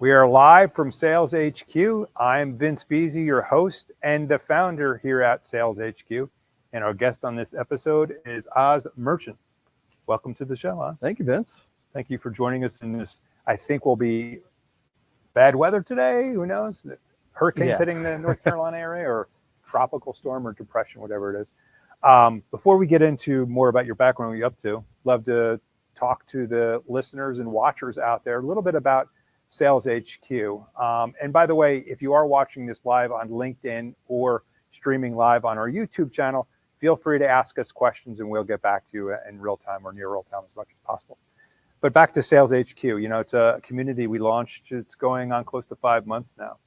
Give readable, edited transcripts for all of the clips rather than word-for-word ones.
We are live from Sales HQ. I'm Vince Beasy, your host and the founder here at Sales HQ. And our guest on this episode is Oz Merchant. Welcome to the show, Oz. Thank you, Vince. Thank you for joining us in this. I think will be bad weather today. Who knows? Hurricanes hitting the North Carolina area, or tropical storm or depression, whatever it is. Before we get into more about your background, what you're up to, love to talk to the listeners and watchers out there a little bit about Sales HQ. And by the way, if you are watching this live on LinkedIn or streaming live on our YouTube channel, feel free to ask us questions and we'll get back to you in real time or near real time as much as possible. But back to Sales HQ, you know, it's a community we launched. It's going on close to 5 months now.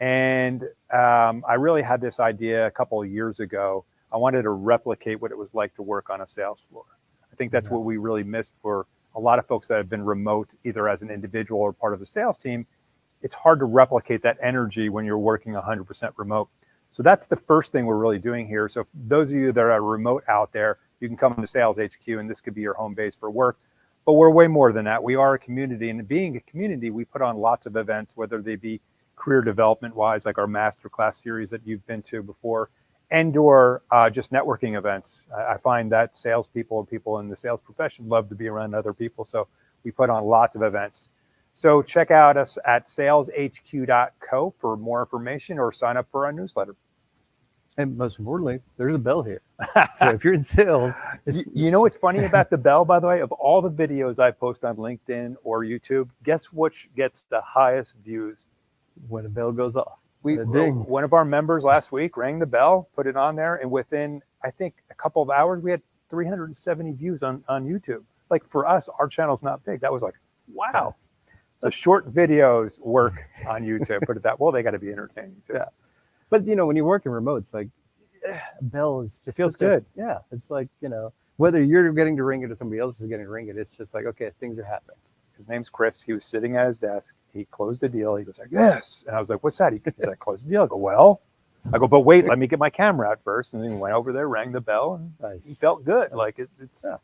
And I really had this idea a couple of years ago. I wanted to replicate what it was like to work on a sales floor. I think that's what we really missed for a lot of folks that have been remote, either as an individual or part of a sales team. It's hard to replicate that energy when you're working 100% remote. So that's the first thing we're really doing here. So for those of you that are remote out there, you can come into Sales HQ and this could be your home base for work. But we're way more than that. We are a community, and being a community, we put on lots of events, whether they be career development wise, like our masterclass series that you've been to before, and or just networking events. I find that salespeople and people in the sales profession love to be around other people. So we put on lots of events. So check out us at saleshq.co for more information or sign up for our newsletter. And most importantly, there's a bell here. So if you're in sales, you know what's funny about the bell, by the way? Of all the videos I post on LinkedIn or YouTube, guess which gets the highest views? When a bell goes off. One of our members last week rang the bell, put it on there, and within, I think, a couple of hours, we had 370 views on YouTube. Like for us, our channel's not big. That was like, wow. So short videos work on YouTube. Put it that well, they got to be entertaining too. Yeah. But you know, when you're working remote, it's like a bell is just feels good. Yeah. It's like, you know, whether you're getting to ring it or somebody else is getting to ring it, it's just like, okay, things are happening. His name's Chris. He was sitting at his desk. He closed the deal. He goes like, yes. And I was like, what's that? He said, close the deal. I go, well, but wait, let me get my camera out first. And then he went over there, rang the bell, and he felt good. Nice. Like it's. Yeah.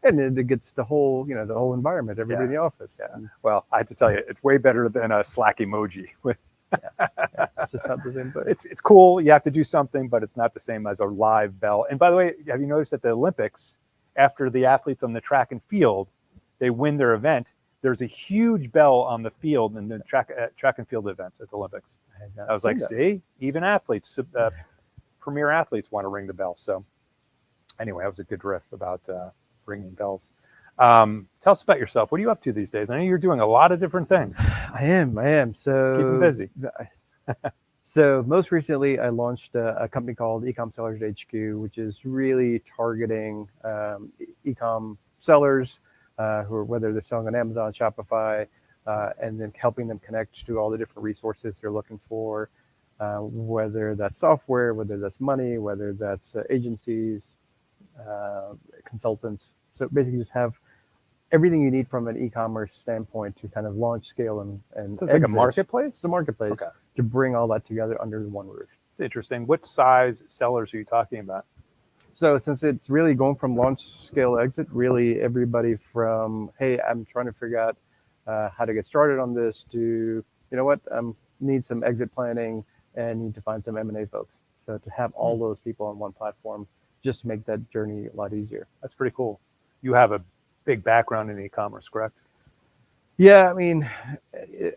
And it gets the whole, you know, the whole environment, everybody in the office. Yeah. Well, I have to tell you, it's way better than a Slack emoji. It's just not the same thing. It's cool. You have to do something, but it's not the same as a live bell. And by the way, have you noticed at the Olympics, after the athletes on the track and field, they win their event, there's a huge bell on the field in the track and field events at the Olympics. I was like, see, even athletes, premier athletes want to ring the bell. So anyway, that was a good riff about ringing bells. Tell us about yourself. What are you up to these days? I know you're doing a lot of different things. I am. So keeping busy. So most recently, I launched a company called Ecom Sellers HQ, which is really targeting ecom sellers who are, whether they're selling on Amazon, Shopify, and then helping them connect to all the different resources they're looking for, whether that's software, whether that's money, whether that's agencies, consultants. So basically just have everything you need from an e-commerce standpoint to kind of launch, scale, and so it's like a marketplace? It's a marketplace to bring all that together under one roof. It's interesting. What size sellers are you talking about? So since it's really going from launch, scale, exit, really everybody from, hey, I'm trying to figure out how to get started on this to, you know what, need some exit planning and need to find some M&A folks. So to have all those people on one platform just to make that journey a lot easier. That's pretty cool. You have a big background in e-commerce, correct? Yeah, I mean,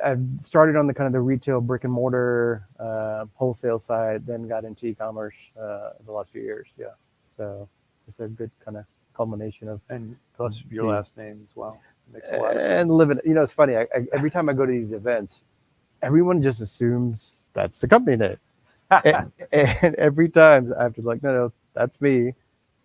I've started on the kind of the retail brick and mortar wholesale side, then got into e-commerce the last few years. Yeah, so it's a good kind of culmination of. And plus your last name as well. Makes a lot of sense. And living, you know, it's funny. I every time I go to these events, everyone just assumes that's the company name, and every time I have to no, that's me.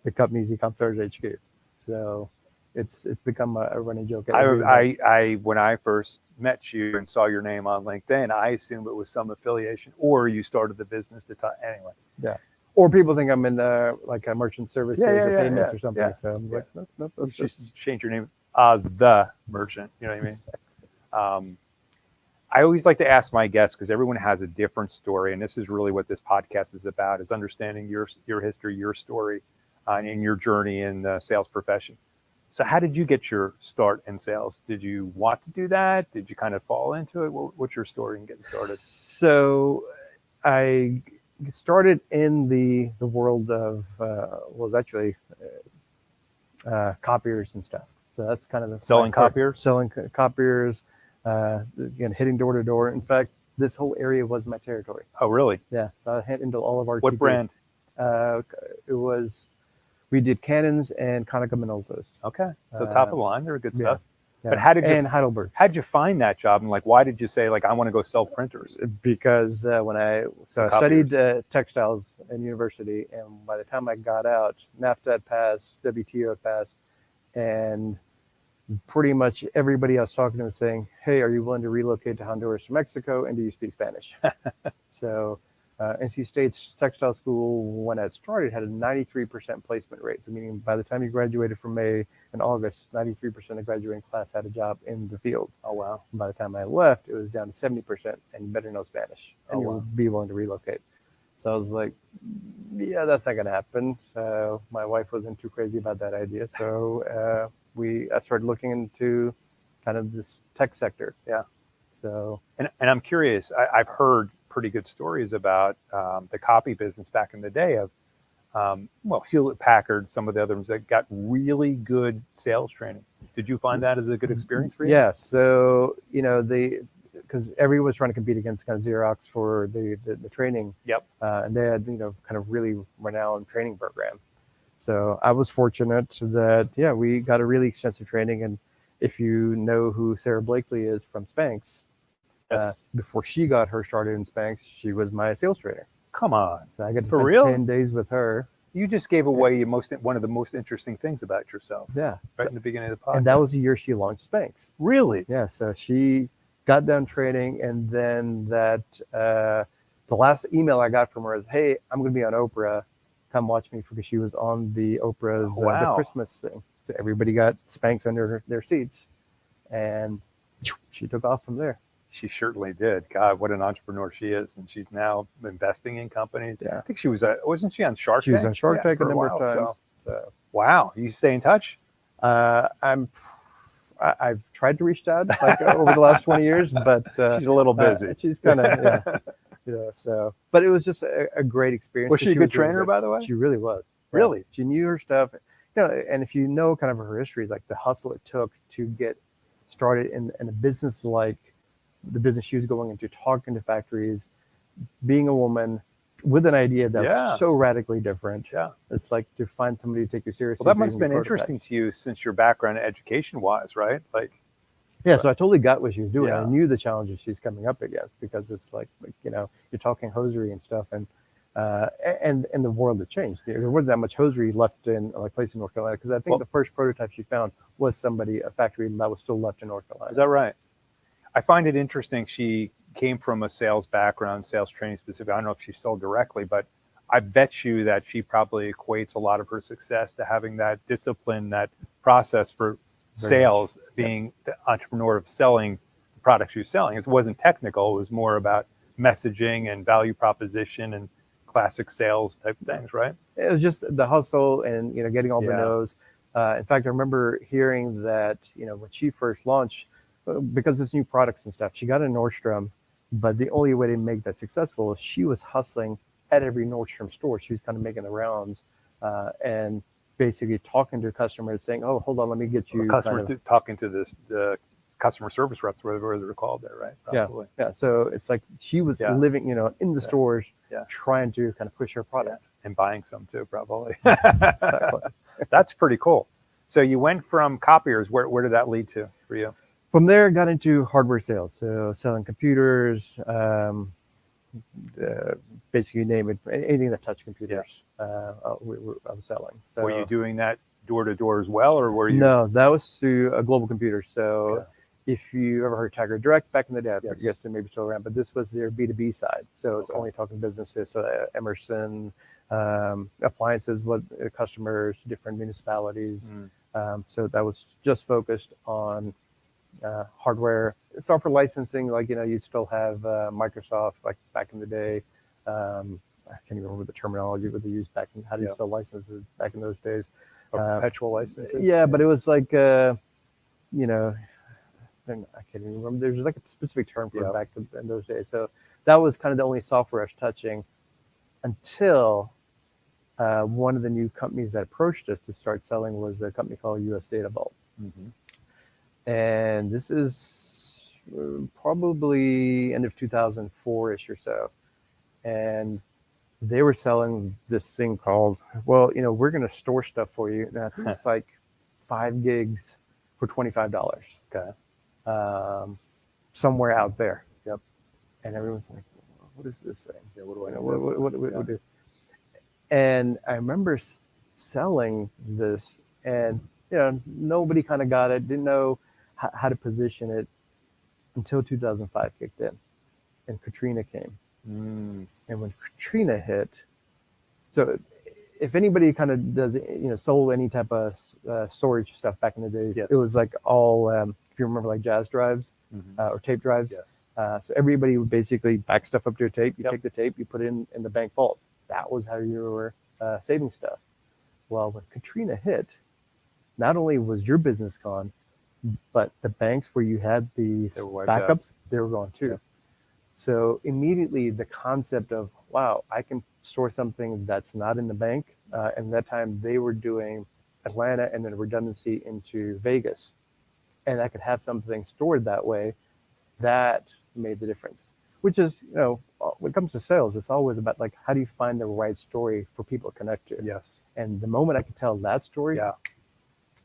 The company's Ecom Sellers HQ. So. It's become a running joke. I when I first met you and saw your name on LinkedIn, I assumed it was some affiliation, or you started the business to anyway. Yeah. Or people think I'm in like a merchant services or payments or something. Yeah. So I'm like, no, let's just change your name as the merchant. You know what I mean? I always like to ask my guests, because everyone has a different story, and this is really what this podcast is about: is understanding your history, your story, and your journey in the sales profession. So how did you get your start in sales? Did you want to do that? Did you kind of fall into it? What's your story in getting started? So I started in the world of was actually copiers and stuff. So that's kind of Selling copiers? Selling copiers, again, hitting door to door. In fact, this whole area was my territory. Oh, really? Yeah. So I hit into all of our. What brand? We did Canons and Konica Minoltas. Okay. So top of the line, they're good stuff. Yeah. But how did you, and Heidelberg. How'd you find that job? And like, why did you say like, I want to go sell printers? Because I studied textiles in university, and by the time I got out, NAFTA had passed, WTO had passed, and pretty much everybody I was talking to was saying, "Hey, are you willing to relocate to Honduras or Mexico? And do you speak Spanish?" So NC State's textile school, when it started, had a 93% placement rate. So meaning by the time you graduated from May and August, 93% of graduating class had a job in the field. Oh, wow. And by the time I left, it was down to 70%, and you better know Spanish, and you will be willing to relocate. So I was like, yeah, that's not going to happen. So my wife wasn't too crazy about that idea. So I started looking into kind of this tech sector. Yeah. So and I'm curious. I've heard pretty good stories about the copy business back in the day of Hewlett Packard, some of the others that got really good sales training. Did you find that as a good experience for you? Yeah. So because everyone was trying to compete against kind of Xerox for the training. Yep. And they had kind of really renowned training program. So I was fortunate that we got a really extensive training. And if you know who Sarah Blakely is from Spanx, yes. Before she got her started in Spanx, she was my sales trainer. Come on. So I got to For spend real? 10 days with her. You just gave away one of the most interesting things about yourself. Yeah. Right in the beginning of the podcast. And that was the year she launched Spanx. Really? Yeah. So she got done training, and then the last email I got from her is, "Hey, I'm going to be on Oprah. Come watch me," because she was on the Oprah's the Christmas thing. So everybody got Spanx under their seats, and she took off from there. She certainly did. God, what an entrepreneur she is. And she's now investing in companies. Yeah. I think she wasn't she on Shark Tank? She was on Shark Tank a number of times. So. Wow. You stay in touch? I've tried to reach out over the last 20 years, but she's a little busy. She's kind of, so, but it was just a great experience. Was she a good trainer, by the way? She really was. Really? She knew her stuff. And if you know kind of her history, like the hustle it took to get started in a business like the business she was going into, talking to factories, being a woman with an idea that's so radically different. Yeah. It's like to find somebody to take you seriously. Well, that must have been interesting to you since your background education-wise, right? So I totally got what she was doing. Yeah. I knew the challenges she's coming up against, because it's like you're talking hosiery and stuff, and the world had changed. There wasn't that much hosiery left in places in North Carolina, because I think the first prototype she found was a factory that was still left in North Carolina. Is that right? I find it interesting. She came from a sales background, sales training specific. I don't know if she sold directly, but I bet you that she probably equates a lot of her success to having that discipline, that process for sales, being the entrepreneur of selling the products you're selling. It wasn't technical. It was more about messaging and value proposition and classic sales type things, right? It was just the hustle and, getting all the no's. In fact, I remember hearing that, when she first launched, because it's new products and stuff, she got a Nordstrom, but the only way to make that successful is she was hustling at every Nordstrom store. She was kind of making the rounds and basically talking to customers, saying, "Oh, hold on, let me get you." Talking to the customer service reps, whatever they're called there, right? Probably. Yeah. So it's like she was living, in the stores, trying to kind of push her product and buying some too, probably. Exactly. That's pretty cool. So you went from copiers. Where did that lead to for you? From there, I got into hardware sales, so selling computers, basically name it, anything that touched computers. I was selling. So, were you doing that door to door as well, or were you? No, that was through a Global Computer. So if you ever heard Tiger Direct back in the day, I guess they may be still around, but this was their B2B side. So it's only talking businesses. So Emerson, appliances, customers, different municipalities. So that was just focused on hardware, software licensing. You still have Microsoft, like back in the day. I can't even remember the terminology what they used back in how do you sell licenses back in those days. perpetual licenses. Yeah, but it was like, you know, I can't even remember. There's like a specific term for it back in those days. So that was kind of the only software I was touching until one of the new companies that approached us to start selling was a company called US Data Vault. And this is probably end of 2004-ish or so. And they were selling this thing called, well, you know, we're going to store stuff for you. And I think it's like 5 gigs for $25. Okay. Somewhere out there. Yep. And everyone's like, what is this thing? Yeah, what do I know? What do we do? And I remember selling this, and you know, nobody kind of got it, didn't know how to position it until 2005 kicked in, and Katrina came. And when Katrina hit, so if anybody kind of does, you know, sold any type of storage stuff back in the days, it was like all, if you remember, like jazz drives or tape drives. So everybody would basically back stuff up to a tape. You take the tape, you put it in the bank vault. That was how you were saving stuff. Well, when Katrina hit, not only was your business gone, but the banks where you had the backups, they were gone too. So immediately the concept of, wow, I can store something that's not in the bank. And that time they were doing Atlanta and then redundancy into Vegas. And I could have something stored that way. That made the difference, which is, you know, when it comes to sales, it's always about like, how do you find the right story for people to connect to? And the moment I could tell that story,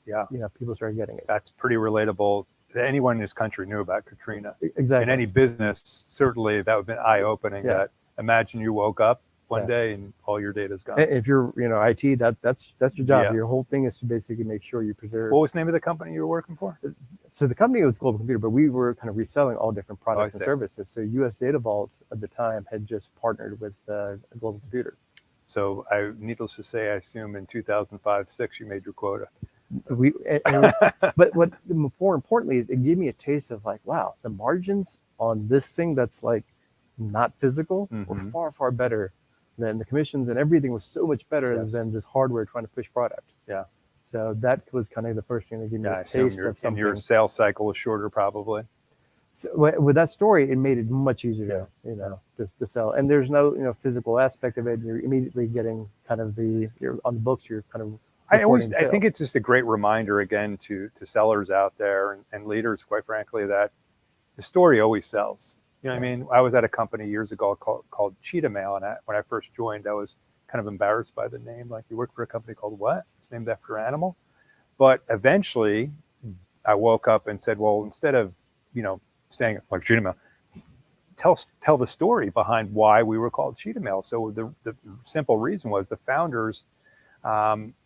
you know, people started getting it. That's pretty relatable. Anyone in this country knew about Katrina. Exactly. In any business, certainly that would have been eye-opening. That imagine you woke up one day and all your data's gone. If you're, you know, IT, that's your job. Your whole thing is to basically make sure you preserve. What was the name of the company you were working for? So the company was Global Computer, but we were kind of reselling all different products and services. So US Data Vault at the time had just partnered with Global Computer. So needless to say, I assume in 2005-06 you made your quota. But what more importantly is it gave me a taste of like, wow, the margins on this thing that's like not physical were far, far better than the commissions, and everything was so much better than this hardware trying to push product. So that was kind of the first thing that gave me a taste of something. And your sales cycle was shorter probably. So with that story, it made it much easier to, you know, just to sell. And there's no, you know, physical aspect of it. You're immediately getting kind of you're on the books, you're kind of I think it's just a great reminder again to sellers out there and leaders, quite frankly, that the story always sells. You know what I mean? I was at a company years ago called Cheetah Mail, and when I first joined, I was kind of embarrassed by the name. Like, you work for a company called what? It's named after an animal. But eventually, I woke up and said, well, instead of, you know, saying like Cheetah Mail, tell the story behind why we were called Cheetah Mail. So the simple reason was the founders,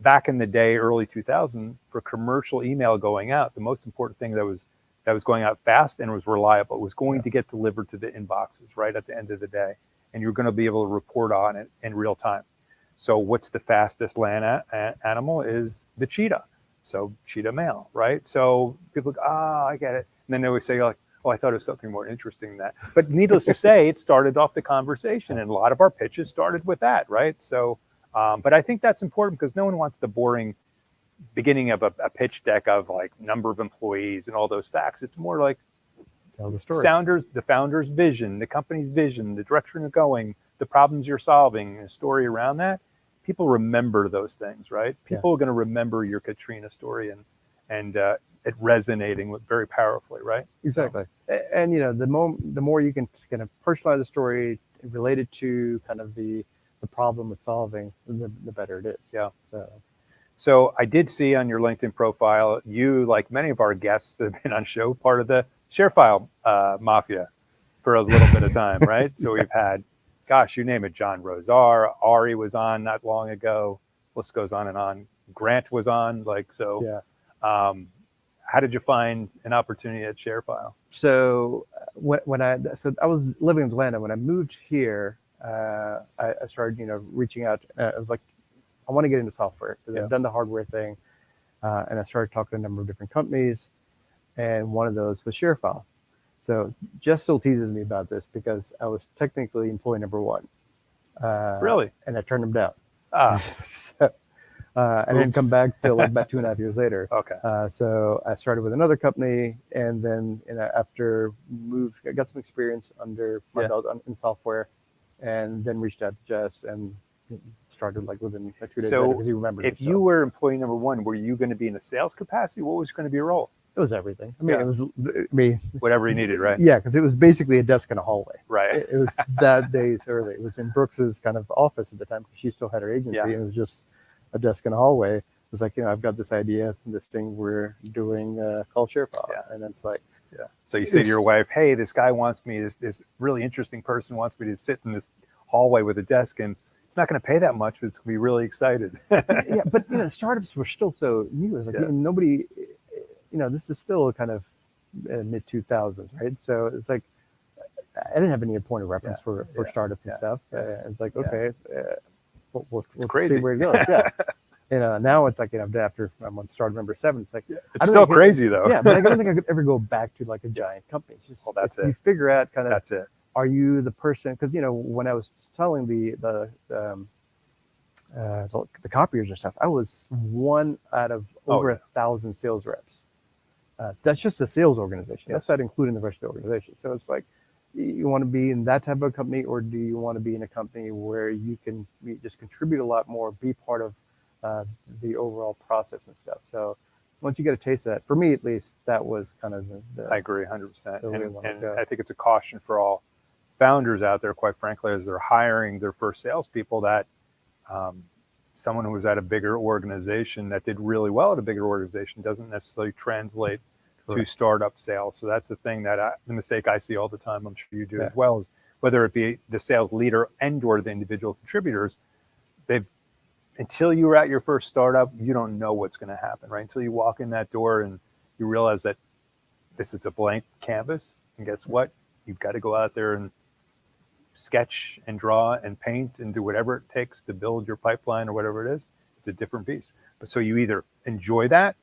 back in the day, early 2000, for commercial email going out, the most important thing that was going out fast and was reliable. It was going to get delivered to the inboxes right at the end of the day, and you're going to be able to report on it in real time. So what's the fastest land animal is the cheetah. So Cheetah Mail, right? So people go, I get it. And then they would say like, oh, I thought it was something more interesting than that. But needless to say, it started off the conversation, and a lot of our pitches started with that, right? So, but I think that's important because no one wants the boring beginning of a pitch deck of like number of employees and all those facts. It's more like tell the story. The founder's vision, the company's vision, the direction you're going, the problems you're solving, a story around that. People remember those things, right? People are going to remember your Katrina story and it resonating with very powerfully, right? Exactly. And you know, the more you can kind of personalize the story, relate it to kind of the problem with solving, the better it is. Yeah. So I did see on your LinkedIn profile, you, like many of our guests that have been on show, part of the ShareFile mafia for a little bit of time, right? So we've had, gosh, you name it, John Rosar, Ari was on not long ago, list goes on and on. Grant was on, like, so. Yeah. How did you find an opportunity at ShareFile? So when I was living in Atlanta. When I moved here, I started, you know, reaching out. I was like, I want to get into software because I've done the hardware thing, and I started talking to a number of different companies, and one of those was ShareFile. So Jess still teases me about this because I was technically employee number one. Really? And I turned him down. Ah. So, I didn't come back till like about 2.5 years later. Okay. So I started with another company, and then after I got some experience under my belt in software, and then reached out to Jess and started like within 2 days later because he remembered. If you were employee number one, were you going to be in a sales capacity? What was going to be your role? It was everything. I mean, it was whatever you needed, right? Yeah, because it was basically a desk in a hallway. Right. It was that days early. It was in Brooks's kind of office at the time because she still had her agency, and it was just a desk in a hallway. It was like, I've got this idea, this thing we're doing called SharePower, and it's like, So you say to your wife, "Hey, this guy wants me. This really interesting person wants me to sit in this hallway with a desk, and it's not going to pay that much, but it's going to be really excited." Yeah, but startups were still so new. It's like nobody. This is still kind of mid 2000s, right? So it's like I didn't have any point of reference for startups and stuff. It's like, okay, we'll crazy. see where it goes. Yeah. Now it's like, after I'm on startup number 7, it's like it's still crazy though. Yeah, but I don't think I could ever go back to like a giant company. It's just, that's it. You figure out kind of. That's it. Are you the person? Because when I was selling the copiers and stuff, I was one out of over 1,000 sales reps. That's just the sales organization. That's not including the rest of the organization. So it's like, you want to be in that type of company, or do you want to be in a company where you can just contribute a lot more, be part of the overall process and stuff? So once you get a taste of that, for me at least, that was kind of I agree 100%. And go. I think it's a caution for all founders out there, quite frankly, as they're hiring their first salespeople, that someone who was at a bigger organization that did really well at a bigger organization doesn't necessarily translate to startup sales. So that's the thing the mistake I see all the time, I'm sure you do as well, is whether it be the sales leader and or the individual contributors, until you're at your first startup, you don't know what's going to happen, right? Until you walk in that door and you realize that this is a blank canvas, and guess what? You've got to go out there and sketch and draw and paint and do whatever it takes to build your pipeline or whatever it is. It's a different beast. But so you either enjoy that,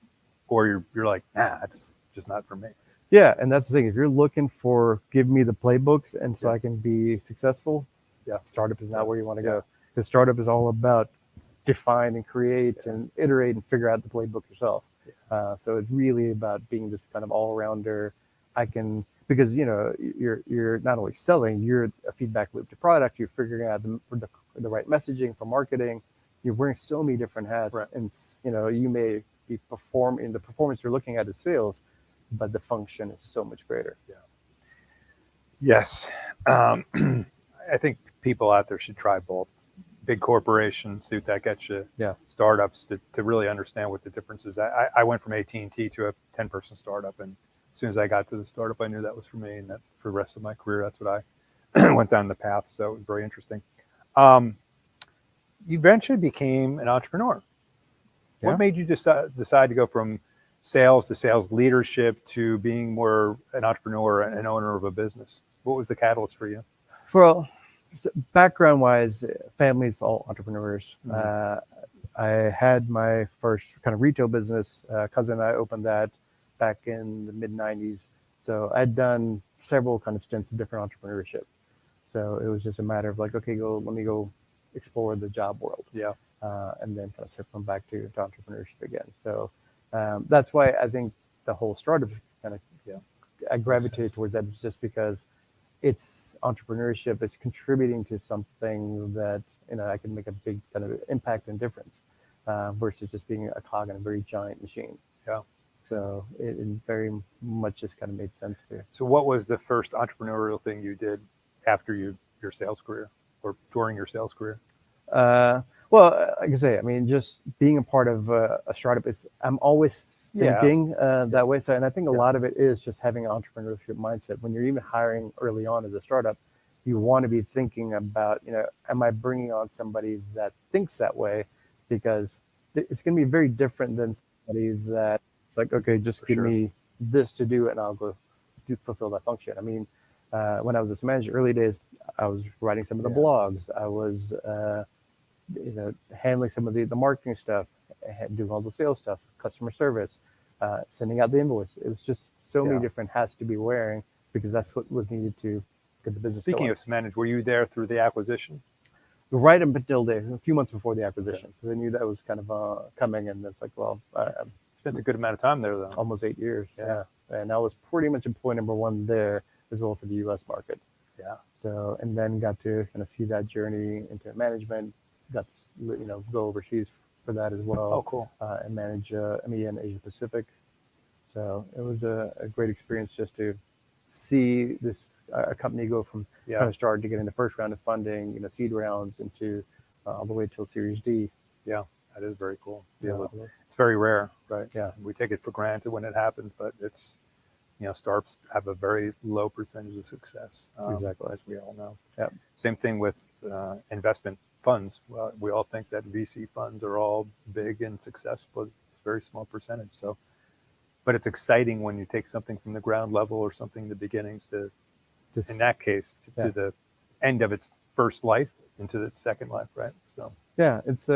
or you're like, nah, it's just not for me. Yeah, and that's the thing. If you're looking for give me the playbooks and so I can be successful, startup is not where you want to go. Because startup is all about define and create and iterate and figure out the playbook yourself. So it's really about being this kind of all-rounder. Because you're not only selling, you're a feedback loop to product. You're figuring out the right messaging for marketing. You're wearing so many different hats, and you may be performing the performance you're looking at is sales, but the function is so much greater. Yes. I think people out there should try both. Big corporations, see what that gets you. Startups to really understand what the difference is. I went from AT&T to a 10-person startup, and as soon as I got to the startup, I knew that was for me, and that for the rest of my career, that's what I went down the path. So it was very interesting. You eventually became an entrepreneur. What made you decide to go from sales to sales leadership to being more an entrepreneur and an owner of a business? What was the catalyst for you? Well, background-wise, family's all entrepreneurs. I had my first kind of retail business. Cousin and I opened that back in the mid-90s. So I'd done several kind of stints of different entrepreneurship. So it was just a matter of like, okay, let me go explore the job world. And then kind of circle back to entrepreneurship again. So that's why I think the whole startup kind of, I gravitated towards that just because it's entrepreneurship. It's contributing to something that, I can make a big kind of impact and difference versus just being a cog in a very giant machine. So it very much just kind of made sense to. So what was the first entrepreneurial thing you did after your sales career or during your sales career? Well, like I say, I mean, just being a part of a startup I'm always thinking that way. So, and I think a lot of it is just having an entrepreneurship mindset. When you're even hiring early on as a startup, you want to be thinking about, am I bringing on somebody that thinks that way? Because it's going to be very different than somebody that it's like, okay, just give me this to do and I'll go fulfill that function. I mean, when I was a manager, early days, I was writing some of the blogs. I was, handling some of the marketing stuff, doing all the sales stuff, customer service, sending out the invoice. It was just so many different hats to be wearing because that's what was needed to get the business Speaking going. of managed, were you there through the acquisition? right up until a few months before the acquisition. So they knew that was kind of coming, and it's like, well, Spent a good amount of time there, though. almost 8 years. Yeah. And I was pretty much employee number one there as well for the U.S. market. Yeah. So, and then got to kind of see that journey into management, got to, go overseas for that as well. Oh, cool. And manage EMEA and Asia Pacific. So it was a great experience just to see this a company go from kind of start to getting the first round of funding, seed rounds into all the way till Series D. Yeah, that is very cool. Yeah. It's very rare, right? Yeah. We take it for granted when it happens, but it's, startups have a very low percentage of success. Exactly. As we all know. Yeah. Same thing with investment funds. Well, we all think that VC funds are all big and successful. It's a very small percentage. So, but it's exciting when you take something from the ground level or something in the beginnings to, in that case, to the end of its first life into its second life, right? So yeah, it's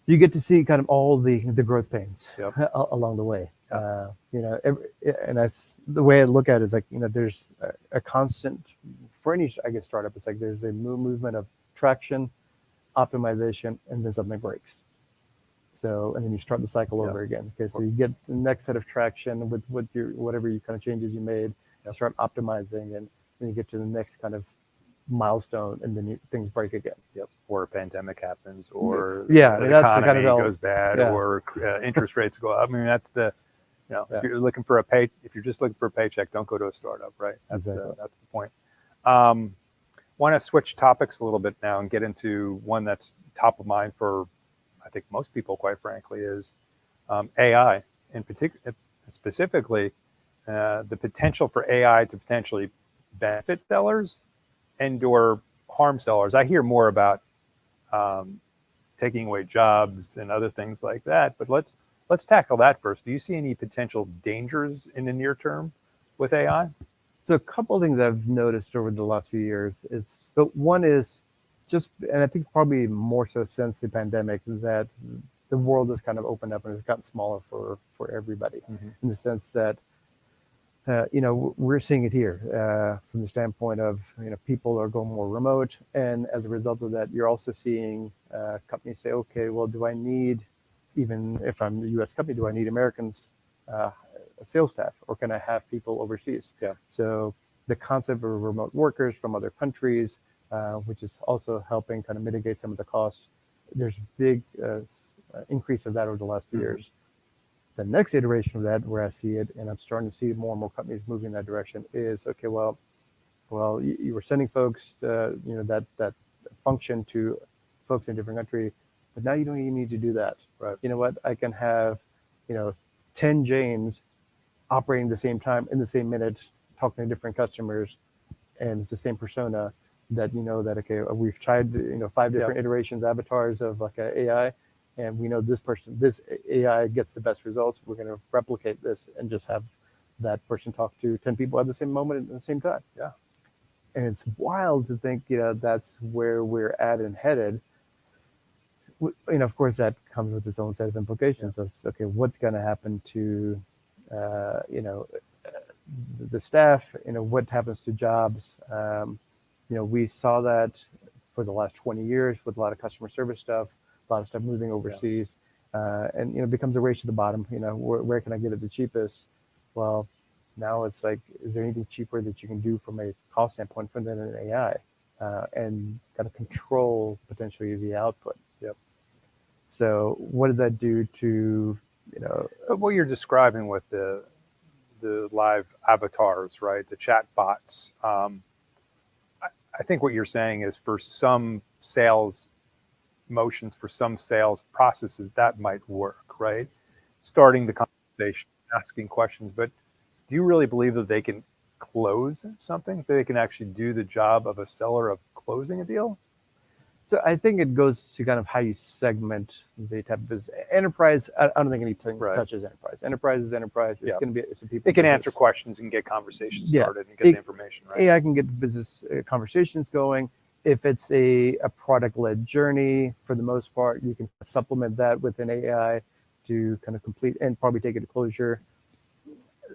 you get to see kind of all the growth pains along the way. And that's the way I look at it is like, there's a constant for any, I guess, startup. It's like there's a movement of traction, optimization, and then something breaks. So, and then you start the cycle over again. Okay, so you get the next set of traction with whatever you kind of changes you made. You start optimizing, and then you get to the next kind of milestone, and then things break again. Yep. Or a pandemic happens, or the economy kind of goes bad, or interest rates go up. I mean, that's the, if you're looking for if you're just looking for a paycheck, don't go to a startup, right? That's that's the point. Want to switch topics a little bit now and get into one that's top of mind for, I think, most people, quite frankly, is AI. In particular, specifically, the potential for AI to potentially benefit sellers and/or harm sellers. I hear more about taking away jobs and other things like that, but let's tackle that first. Do you see any potential dangers in the near term with AI? So a couple of things I've noticed over the last few years one is just, and I think probably more so since the pandemic, that the world has kind of opened up and it's gotten smaller for everybody, in the sense that we're seeing it here from the standpoint of people are going more remote, and as a result of that, you're also seeing companies say, okay, well, do I need, even if I'm a U.S. company, do I need Americans, sales staff, or can I have people overseas? Yeah. So the concept of remote workers from other countries, which is also helping kind of mitigate some of the costs. There's a big increase of that over the last few years. The next iteration of that, where I see it, and I'm starting to see more and more companies moving in that direction, is okay. Well, you were sending folks, that function to folks in a different country, but now you don't even need to do that. Right. You know what? I can have, 10 Janes operating at the same time in the same minute, talking to different customers, and it's the same persona. That that okay, we've tried 5 different iterations, avatars of like a AI. And we know this AI gets the best results. We're going to replicate this and just have that person talk to 10 people at the same moment at the same time. Yeah. And it's wild to think, that's where we're at and headed. Of course, that comes with its own set of implications. So, okay, what's going to happen to, the staff? What happens to jobs? We saw that for the last 20 years with a lot of customer service stuff. A lot of stuff moving overseas, and it becomes a race to the bottom. Where can I get it the cheapest? Well, now it's like, is there anything cheaper that you can do from a cost standpoint than an AI, and kind of control potentially the output? Yep. So what does that do to what you're describing with the live avatars, right? The chat bots. I think what you're saying is for some sales motions, for some sales processes, that might work, right? Starting the conversation, asking questions, but do you really believe that they can close something? That they can actually do the job of a seller of closing a deal? So I think it goes to kind of how you segment the type of business. Enterprise, I don't think anything touches enterprise. Enterprise is enterprise. It's going to be, it's a people. It can answer questions and get conversations started and get the information, right? AI can get business conversations going. If it's a product-led journey, for the most part, you can supplement that with an AI to kind of complete and probably take it to closure.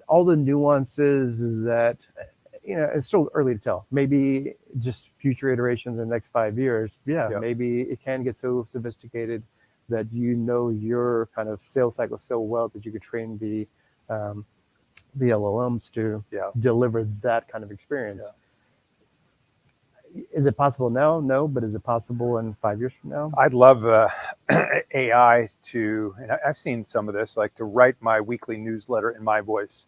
All the nuances that, it's still early to tell. Maybe just future iterations in the next 5 years. Yeah, Yeah. maybe it can get so sophisticated that your kind of sales cycle so well that you could train the LLMs to deliver that kind of experience. Is it possible now? No, but is it possible in 5 years from now? I'd love AI to, and I've seen some of this, like to write my weekly newsletter in my voice.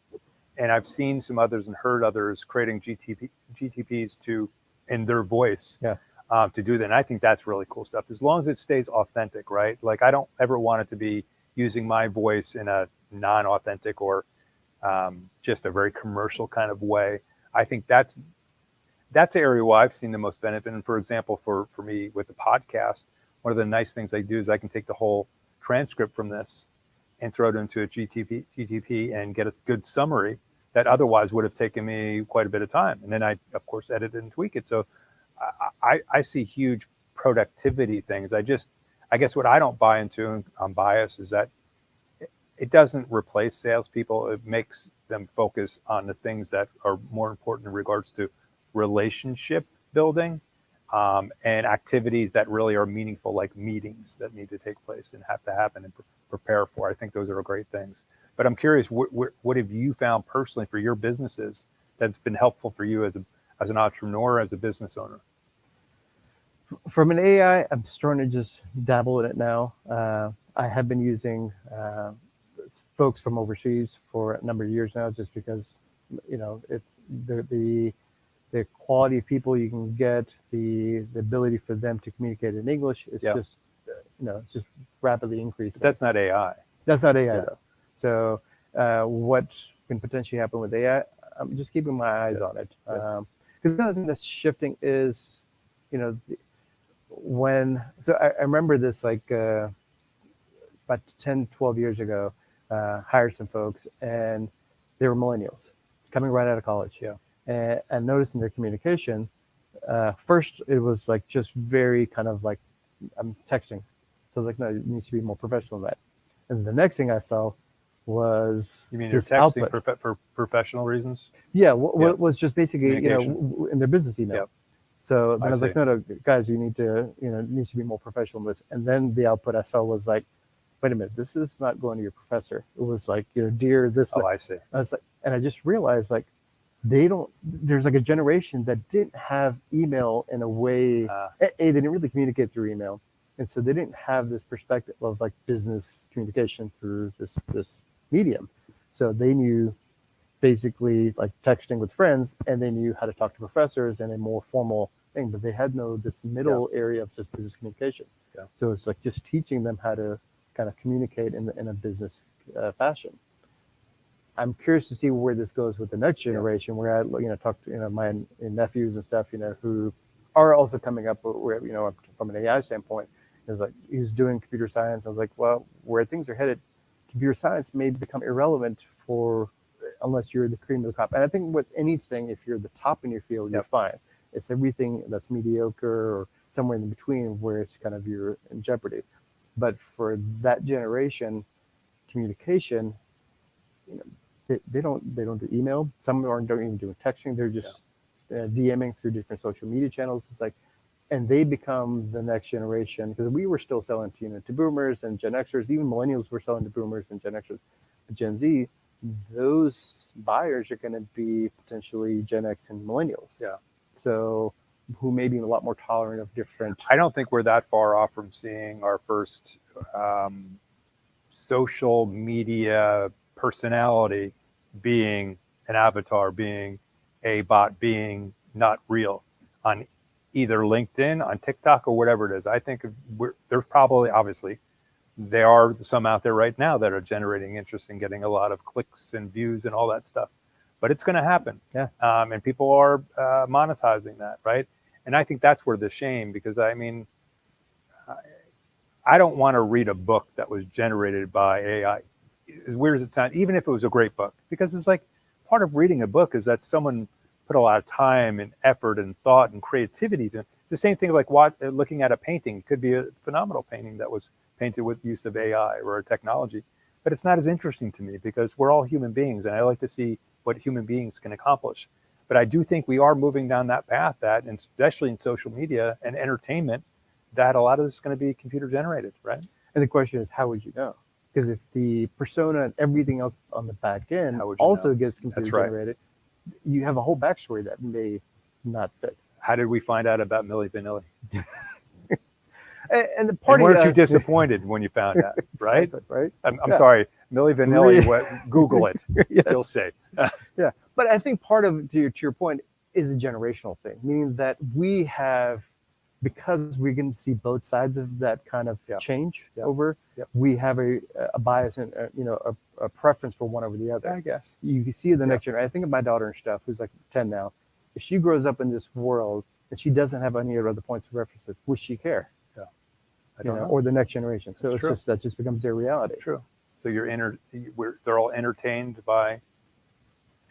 And I've seen some others and heard others creating GTPs in their voice to do that. And I think that's really cool stuff, as long as it stays authentic, right? Like, I don't ever want it to be using my voice in a non-authentic or just a very commercial kind of way. I think that's the area where I've seen the most benefit. And for example, for me with the podcast, one of the nice things I do is I can take the whole transcript from this and throw it into a GTP and get a good summary that otherwise would have taken me quite a bit of time. And then I, of course, edit it and tweak it. So I see huge productivity things. I guess what I don't buy into, and I'm biased, is that it doesn't replace salespeople. It makes them focus on the things that are more important in regards to relationship building and activities that really are meaningful, like meetings that need to take place and have to happen and prepare for. I think those are great things. But I'm curious, what have you found personally for your businesses that's been helpful for you as an entrepreneur, as a business owner? From an AI, I'm starting to just dabble in it now. I have been using folks from overseas for a number of years now, just because the quality of people you can get, the ability for them to communicate in English is just it's just rapidly increasing. But that's not AI. That's not AI though. So what can potentially happen with AI? I'm just keeping my eyes on it. Because another thing that's shifting is, I remember this like about 10, 12 years ago, hired some folks, and they were millennials coming right out of college. And noticing their communication, first it was like just very kind of like, I'm texting. So like, no, it needs to be more professional than that. And the next thing I saw was, you mean they're texting for professional reasons? Yeah, was just basically, in their business email. So then I was like, no, guys, you need to, it needs to be more professional in this. And then the output I saw was like, wait a minute, this is not going to your professor. It was like, dear this. Oh, I see. I was like, and I just realized like, there's like a generation that didn't have email in a way, they didn't really communicate through email. And so they didn't have this perspective of like business communication through this medium. So they knew basically like texting with friends, and they knew how to talk to professors in a more formal thing, but they had this middle area of just business communication. So it's like just teaching them how to kind of communicate in a business fashion. I'm curious to see where this goes with the next generation. Where I talk to my nephews and stuff, who are also coming up where from an AI standpoint, is like he's doing computer science. I was like, well, where things are headed, computer science may become irrelevant unless you're the cream of the crop. And I think with anything, if you're the top in your field, you're fine. It's everything that's mediocre or somewhere in between where it's kind of you're in jeopardy. But for that generation, communication, they don't do email. Some aren't even doing texting. They're just DMing through different social media channels. It's like, and they become the next generation, because we were still selling to boomers and Gen Xers. Even millennials were selling to boomers and Gen Xers. Gen Z, those buyers are going to be potentially Gen X and millennials. So who may be a lot more tolerant of different. I don't think we're that far off from seeing our first social media personality being an avatar, being a bot, being not real on either LinkedIn, on TikTok, or whatever it is. I think there's probably, obviously, there are some out there right now that are generating interest and getting a lot of clicks and views and all that stuff. But it's going to happen. And people are monetizing that, right? And I think that's where the shame, because I mean, I don't want to read a book that was generated by AI. As weird as it sounds, even if it was a great book, because it's like part of reading a book is that someone put a lot of time and effort and thought and creativity to. It's the same thing like looking at a painting. It could be a phenomenal painting that was painted with use of AI or a technology, but it's not as interesting to me because we're all human beings, and I like to see what human beings can accomplish. But I do think we are moving down that path, that, and especially in social media and entertainment, that a lot of this is going to be computer generated, right? And the question is, how would you know? Because if the persona and everything else on the back end also gets computer generated, you have a whole backstory that may not fit. How did we find out about Milli Vanilli? And the party, weren't you disappointed when you found out, right? Right. I'm sorry, Milli Vanilli. Google it. Yes. You'll see. Yeah, but I think part of, to your point, is a generational thing, meaning that we have, because we can see both sides of that kind of change over. We have a bias and a preference for one over the other. I guess you see the next generation. I think of my daughter and stuff, who's like 10 now. If she grows up in this world and she doesn't have any other points of reference, would she care? I don't know. Or the next generation. So That's it's that just becomes their reality. True. So they're all entertained by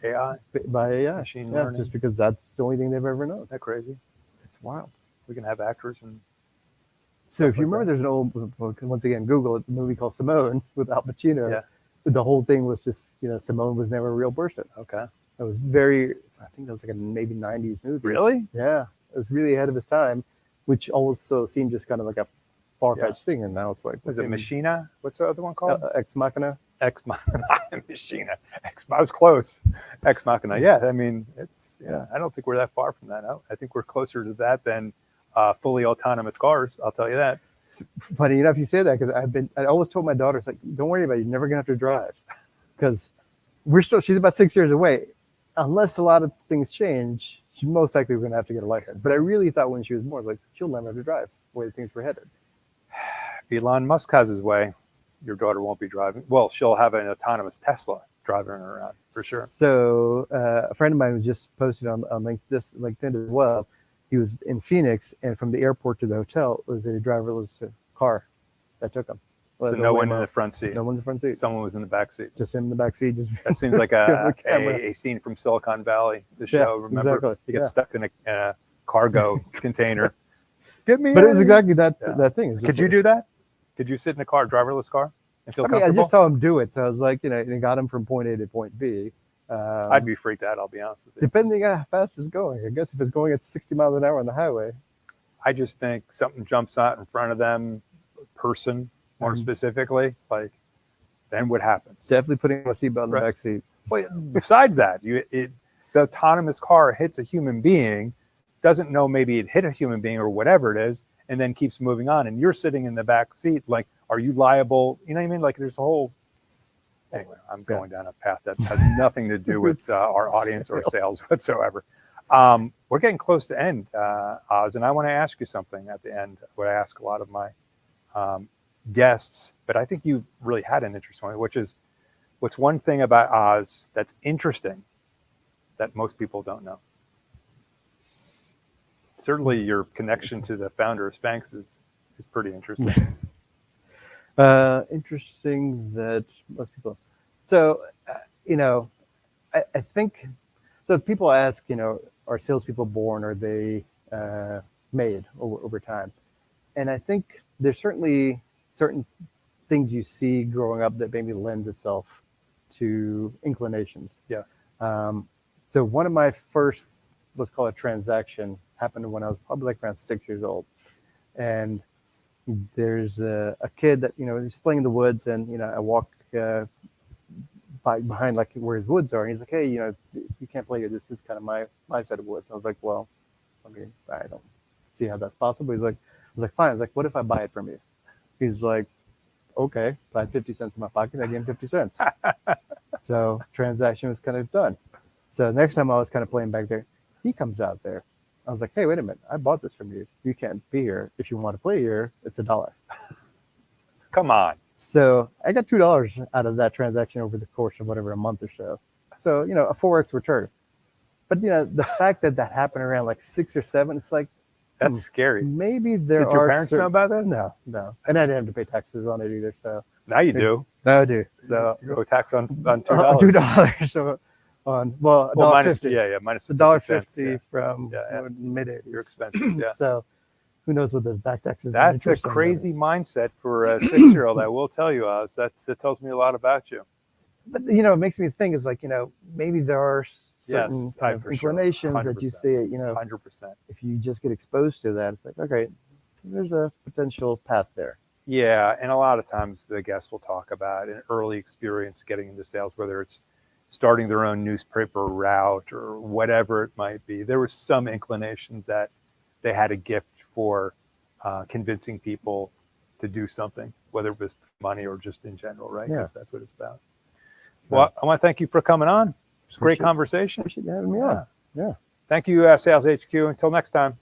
AI, by AI, machine learning, just because that's the only thing they've ever known. Isn't that crazy? It's wild. We can have actors and. So if you remember, there's an old, once again, Google it, the movie called Simone with Al Pacino. Yeah. The whole thing was just, Simone was never a real person. Okay. It was I think that was like a maybe 90s movie. Really? Yeah. It was really ahead of his time, which also seemed just kind of like a far-fetched thing. And now it's like. Was it Machina? What's the other one called? Ex Machina. Ex Machina. Machina. I was close. Ex Machina. Yeah. I mean, I don't think we're that far from that. I think we're closer to that than fully autonomous cars. I'll tell you that. Funny enough, you say that, because I always told my daughter, it's like, don't worry about it. You're never going to have to drive, because she's about 6 years away. Unless a lot of things change, she's most likely going to have to get a license. But I really thought when she was born, like, she'll never have to drive the way things were headed. Elon Musk has his way. Your daughter won't be driving. Well, she'll have an autonomous Tesla driving her around for sure. So a friend of mine was just posted on LinkedIn as well. He was in Phoenix, and from the airport to the hotel was a driverless car that took him. So no one in the front seat. No one in the front seat. Someone was in the back seat. Just him in the back seat. That seems like a scene from Silicon Valley, the show. Remember, exactly. He gets stuck in a cargo container. Get me. But it was exactly that thing. Could you do that? Could you sit in a driverless car, and feel comfortable? I just saw him do it, so I was like, it got him from point A to point B. I'd be freaked out, I'll be honest with you. Depending on how fast it's going. I guess if it's going at 60 miles an hour on the highway. I just think something jumps out in front of them, person more specifically, then what happens? Definitely putting a seatbelt in the back seat. Well, besides that, the autonomous car hits a human being, doesn't know maybe it hit a human being or whatever it is, and then keeps moving on. And you're sitting in the back seat, like, are you liable? You know what I mean? Like, there's a whole. Anyway, I'm going down a path that has nothing to do with our audience or sales whatsoever. We're getting close to end, Oz, and I want to ask you something at the end. What I ask a lot of my guests, but I think you really had an interesting one, which is, what's one thing about Oz that's interesting that most people don't know? Certainly, your connection to the founder of Spanx is pretty interesting. Interesting that most people. So, I think, so people ask, are salespeople born? Are they made over time? And I think there's certainly certain things you see growing up that maybe lend itself to inclinations. Yeah. So one of my first, let's call it transaction, happened when I was probably like around 6 years old. And there's a kid that, he's playing in the woods, and, I walk behind like where his woods are. And he's like, hey, you can't play here. This is kind of my set of woods. I was like, well, I don't see how that's possible. I was like, fine. I was like, what if I buy it from you? He's like, okay. So I had 50 cents in my pocket. I gave him 50 cents. So transaction was kind of done. So next time I was kind of playing back there, he comes out there. I was like, hey, wait a minute. I bought this from you. You can't be here. If you want to play here, it's $1. Come on. So I got $2 out of that transaction over the course of whatever, a month or so. So, a 4X return. But, the fact that happened around like 6 or 7, it's like, that's scary. Maybe there are. Did your parents know about this? No. And I didn't have to pay taxes on it either. So now you do. Now I do. So you owe tax on $2. $2. So minus minus $1.50 from mid-80s. Your expenses. Yeah. So who knows what the back taxes? That's a crazy mindset for a 6-year-old. I will tell you, Oz. It tells me a lot about you. But it makes me think is like maybe there are certain Yes, kind of for sure. inclinations that you 100%. see it, you know, 100%. if you just get exposed to that, it's like, okay, there's a potential path there. Yeah, and a lot of times the guests will talk about an early experience getting into sales, whether it's starting their own newspaper route or whatever it might be. There was some inclination that they had a gift for convincing people to do something, whether it was money or just in general, right? Yeah. 'Cause that's what it's about. Well, I want to thank you for coming on. It's a great Appreciate- conversation. Appreciate you having me on. Yeah. Thank you, Sales HQ. Until next time.